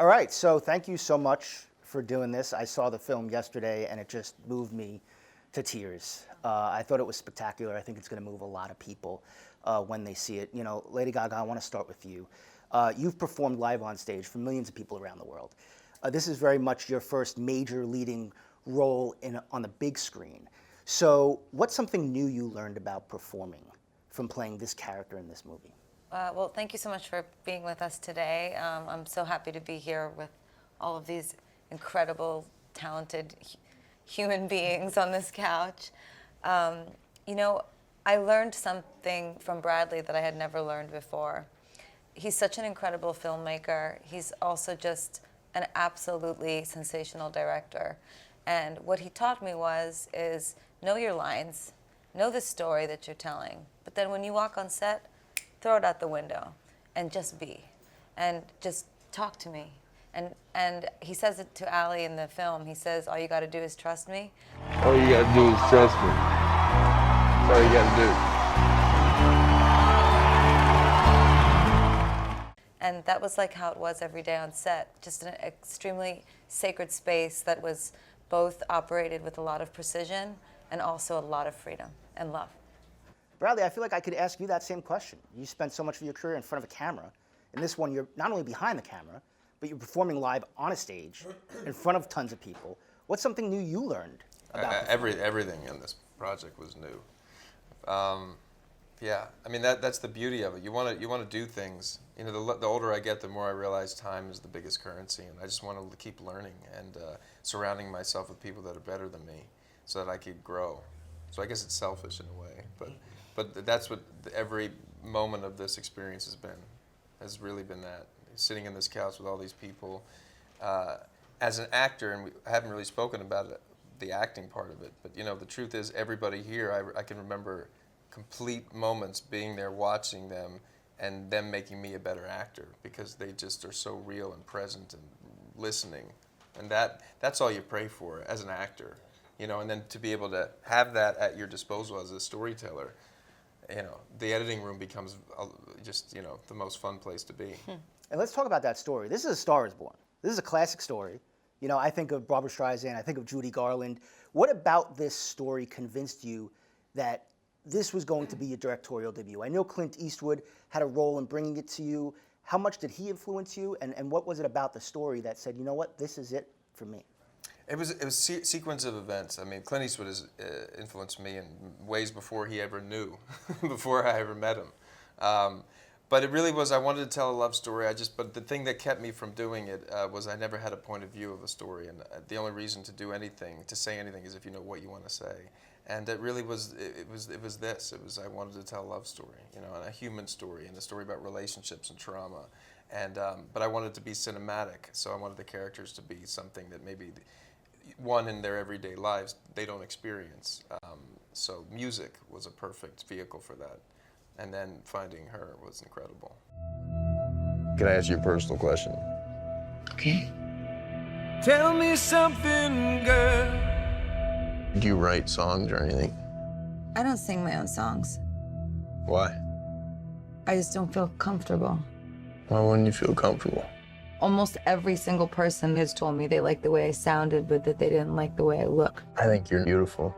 All right, so thank you so much for doing this. I saw the film yesterday and it just moved me to tears. I thought it was spectacular. I think it's going to move a lot of people when they see it. You know, Lady Gaga, I want to start with you. You've performed live on stage for millions of people around the world. This is very much your first major leading role on the big screen. So what's something new you learned about performing from playing this character in this movie? Well, thank you so much for being with us today. I'm so happy to be here with all of these incredible, talented human beings on this couch. You know, I learned something from Bradley that I had never learned before. He's such an incredible filmmaker. He's also just an absolutely sensational director. And what he taught me is know your lines, know the story that you're telling, but then when you walk on set, throw it out the window and just be, and just talk to me. And he says it to Ali in the film. He says, all you gotta do is trust me. All you gotta do is trust me. That's all you gotta do. And that was like how it was every day on set, just an extremely sacred space that was both operated with a lot of precision and also a lot of freedom and love. Bradley, I feel like I could ask you that same question. You spent so much of your career in front of a camera. In this one, you're not only behind the camera, but you're performing live on a stage in front of tons of people. What's something new you learned about everything in this project was new. Yeah, I mean that's the beauty of it. You want to do things. You know, the older I get, the more I realize time is the biggest currency, and I just want to keep learning and surrounding myself with people that are better than me, so that I could grow. So I guess it's selfish in a way, but that's what every moment of this experience has really been that. Sitting in this couch with all these people. As an actor, and I haven't really spoken about it, the acting part of it, but you know, the truth is everybody here, I can remember complete moments being there watching them and them making me a better actor because they just are so real and present and listening. And that's all you pray for as an actor. You know, and then to be able to have that at your disposal as a storyteller, you know, the editing room becomes just, you know, the most fun place to be. And let's talk about that story. This is A Star is Born. This is a classic story. You know, I think of Barbra Streisand, I think of Judy Garland. What about this story convinced you that this was going to be a directorial debut? I know Clint Eastwood had a role in bringing it to you. How much did he influence you? And what was it about the story that said, you know what, this is it for me? It was a sequence of events. I mean, Clint Eastwood has influenced me in ways before he ever knew, before I ever met him. But it really was, I wanted to tell a love story. But the thing that kept me from doing it was I never had a point of view of a story. And the only reason to do anything, to say anything, is if you know what you want to say. And it really was, it was this. It was, I wanted to tell a love story, you know, and a human story, and a story about relationships and trauma. And, but I wanted it to be cinematic. So I wanted the characters to be something that maybe one in their everyday lives they don't experience. So music was a perfect vehicle for that. And then finding her was incredible. Can I ask you a personal question? Okay. Tell me something, girl. Do you write songs or anything? I don't sing my own songs. Why? I just don't feel comfortable. Why wouldn't you feel comfortable? Almost every single person has told me they like the way I sounded, but that they didn't like the way I look. I think you're beautiful.